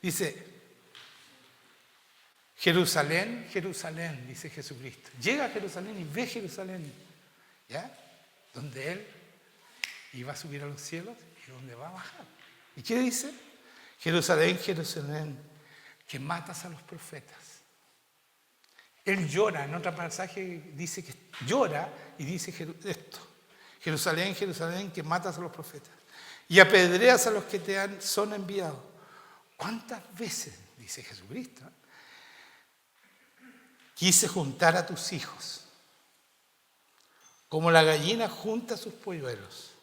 Dice, Jerusalén, Jerusalén, dice Jesucristo. Llega a Jerusalén y ve Jerusalén. ¿Ya? donde Él iba a subir a los cielos y donde va a bajar. ¿Y qué dice? Jerusalén, Jerusalén, que matas a los profetas. Él llora, en otro pasaje dice que llora y dice esto. Jerusalén, Jerusalén, que matas a los profetas y apedreas a los que son enviados. ¿Cuántas veces, dice Jesucristo, quise juntar a tus hijos, como la gallina junta sus polluelos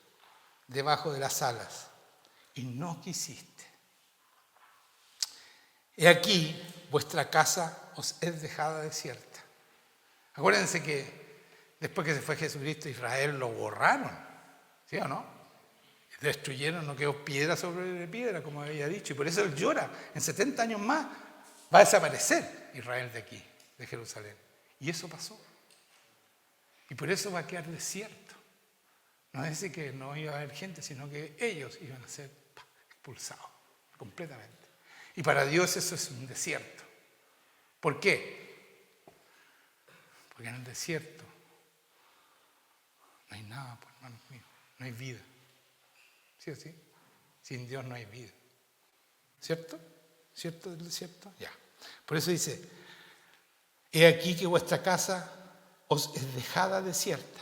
debajo de las alas, y no quisiste? He aquí, vuestra casa os es dejada desierta. Acuérdense que después que se fue Jesucristo, Israel lo borraron, ¿sí o no? Destruyeron, no quedó piedra sobre piedra, como había dicho, y por eso Él llora. En 70 años más va a desaparecer Israel de aquí, de Jerusalén. Y eso pasó. Y por eso va a quedar desierto. No es decir que no iba a haber gente, sino que ellos iban a ser expulsados completamente. Y para Dios eso es un desierto. ¿Por qué? Porque en el desierto no hay nada, pues, hermanos míos, no hay vida. ¿Sí o sí? Sin Dios no hay vida. ¿Cierto? ¿Cierto del desierto? Ya. Por eso dice, he aquí que vuestra casa os es dejada desierta.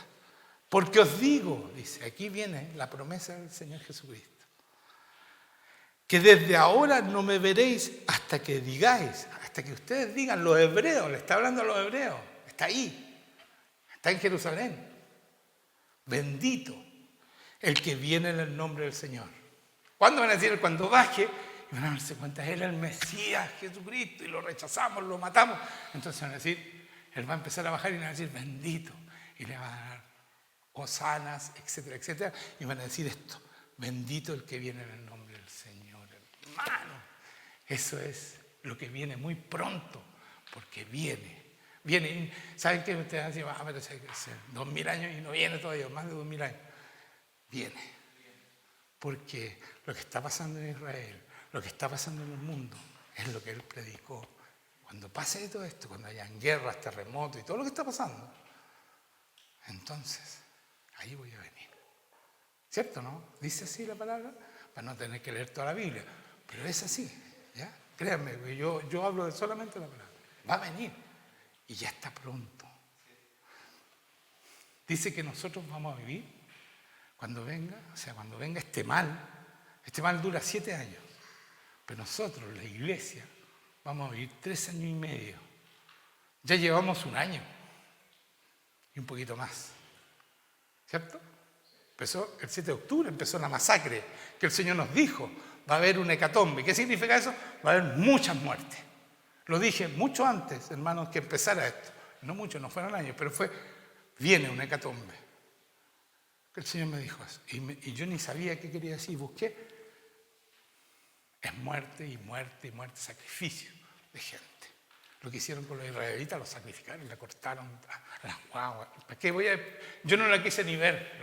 Porque os digo, dice, aquí viene la promesa del Señor Jesucristo, que desde ahora no me veréis hasta que digáis, hasta que ustedes digan, los hebreos, le está hablando a los hebreos, está ahí, está en Jerusalén. Bendito el que viene en el nombre del Señor. ¿Cuándo van a decir? Cuando baje, y van a darse cuenta, Él es el Mesías, Jesucristo, y lo rechazamos, lo matamos. Entonces van a decir, Él va a empezar a bajar y van a decir, bendito, y le van a dar hosanas, etcétera, etcétera, y van a decir esto, bendito el que viene en el nombre del Señor. Hermano, eso es lo que viene muy pronto, porque viene. Viene, ¿saben qué? Ustedes van a decir, pero hace 2000 años y no viene todavía, más de 2000 años. Viene. Porque lo que está pasando en Israel, lo que está pasando en el mundo, es lo que Él predicó. Cuando pase todo esto, cuando hayan guerras, terremotos y todo lo que está pasando, entonces, ahí voy a venir. ¿Cierto, no? Dice así la palabra, para no tener que leer toda la Biblia. Pero es así, ¿ya? Créanme, yo hablo de solamente la palabra. Va a venir. Y ya está pronto. Dice que nosotros vamos a vivir cuando venga, o sea, cuando venga este mal dura 7 años. Pero nosotros, la iglesia, vamos a vivir 3 años y medio. Ya llevamos 1 año. Y un poquito más. ¿Cierto? Empezó el 7 de octubre, empezó la masacre que el Señor nos dijo. Va a haber un hecatombe. ¿Qué significa eso? Va a haber muchas muertes. Lo dije mucho antes, hermanos, que empezara esto. No mucho, no fueron años, pero viene un hecatombe. El Señor me dijo eso. Y yo ni sabía qué quería decir. Busqué. Es muerte y muerte y muerte, sacrificio de gente. Lo que hicieron con los israelitas, los sacrificaron, la cortaron a las guaguas. ¿Para qué yo no la quise ni ver.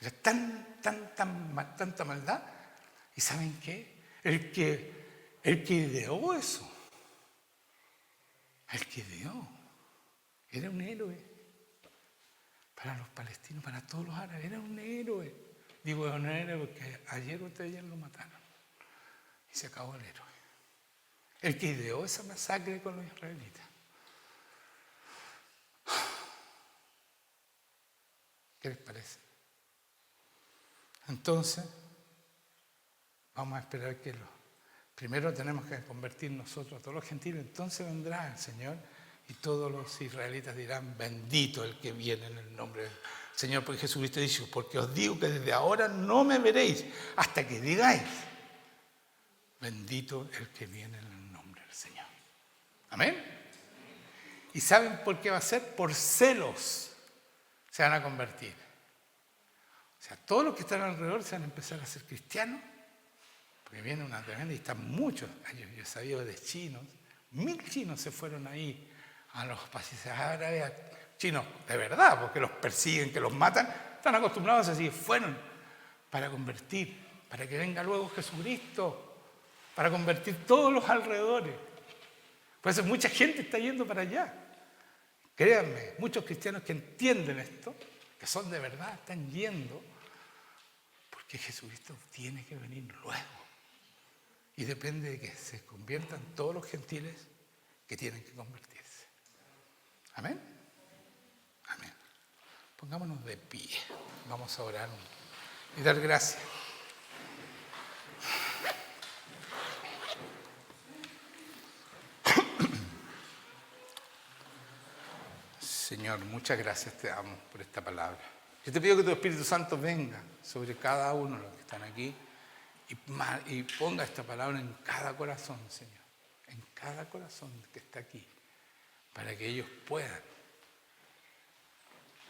Era tanta maldad. ¿Y saben qué? El que ideó eso, el que ideó, era un héroe. Para los palestinos, para todos los árabes, era un héroe. Digo, era un héroe porque ayer o ayer lo mataron. Y se acabó el héroe. El que ideó esa masacre con los israelitas. ¿Qué les parece? Entonces, vamos a esperar que primero tenemos que convertir nosotros a todos los gentiles, entonces vendrá el Señor y todos los israelitas dirán, bendito el que viene en el nombre del Señor, porque Jesucristo dijo, porque os digo que desde ahora no me veréis hasta que digáis, bendito el que viene en el nombre del Señor. Amén. ¿Y saben por qué va a ser? Por celos se van a convertir. O sea, todos los que están alrededor se van a empezar a ser cristianos, porque viene una tremenda, y están muchos, yo he sabido de chinos, 1000 chinos se fueron ahí a los países árabes, chinos de verdad, porque los persiguen, que los matan, están acostumbrados así, fueron para convertir, para que venga luego Jesucristo, para convertir todos los alrededores. Por eso mucha gente está yendo para allá. Créanme, muchos cristianos que entienden esto, que son de verdad, están yendo, porque Jesucristo tiene que venir luego. Y depende de que se conviertan todos los gentiles que tienen que convertirse. Amén. Amén. Pongámonos de pie. Vamos a orar y dar gracias. Señor, muchas gracias te damos por esta palabra. Yo te pido que tu Espíritu Santo venga sobre cada uno de los que están aquí y ponga esta palabra en cada corazón, Señor. En cada corazón que está aquí. Para que ellos puedan.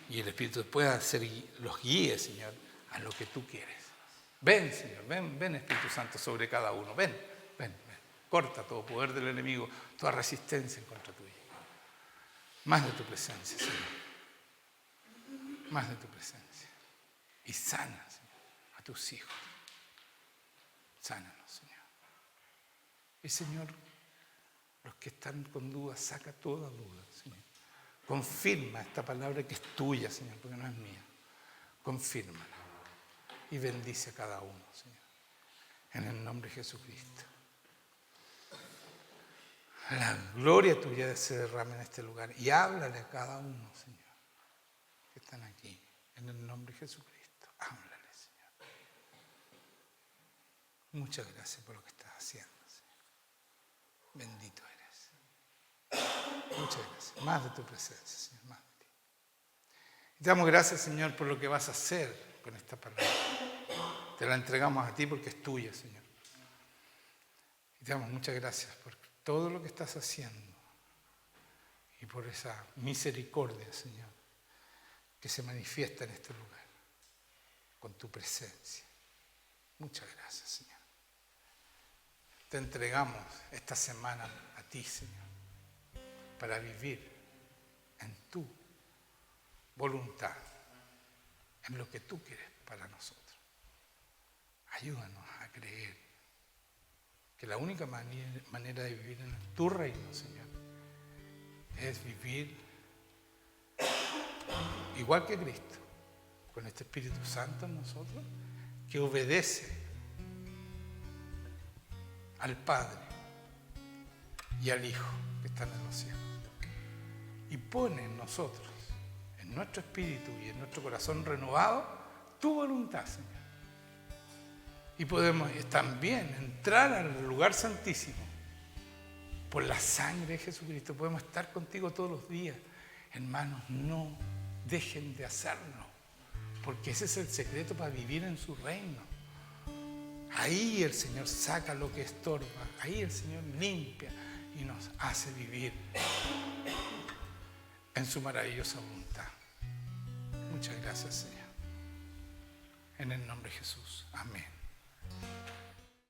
Y el Espíritu pueda los guíe, Señor, a lo que tú quieres. Ven, Señor, ven Espíritu Santo sobre cada uno. Ven. Corta todo poder del enemigo, toda resistencia en contra tuya. Más de tu presencia, Señor. Más de tu presencia. Y sana, Señor, a tus hijos. Sánanos, Señor. Y, Señor, los que están con dudas, saca toda duda, Señor. Confirma esta palabra que es tuya, Señor, porque no es mía. Confírmala. Y bendice a cada uno, Señor. En el nombre de Jesucristo. La gloria tuya se derrame en este lugar. Y háblale a cada uno, Señor, que están aquí. En el nombre de Jesucristo. Háblale, Señor. Muchas gracias por lo que estás haciendo, Señor. Bendito eres. Muchas gracias. Más de tu presencia, Señor. Más de ti. Y te damos gracias, Señor, por lo que vas a hacer con esta palabra. Te la entregamos a ti porque es tuya, Señor. Y te damos muchas gracias por todo lo que estás haciendo y por esa misericordia, Señor, que se manifiesta en este lugar con tu presencia. Muchas gracias, Señor. Te entregamos esta semana a ti, Señor, para vivir en tu voluntad, en lo que tú quieres para nosotros. Ayúdanos a creer que la única manera de vivir en tu reino, Señor, es vivir igual que Cristo, con este Espíritu Santo en nosotros, que obedece al Padre y al Hijo que están en los cielos. Y pone en nosotros, en nuestro espíritu y en nuestro corazón renovado, tu voluntad, Señor. Y podemos también entrar al lugar santísimo por la sangre de Jesucristo. Podemos estar contigo todos los días. Hermanos, no dejen de hacerlo, porque ese es el secreto para vivir en su reino. Ahí el Señor saca lo que estorba, ahí el Señor limpia y nos hace vivir en su maravillosa voluntad. Muchas gracias, Señor. En el nombre de Jesús. Amén.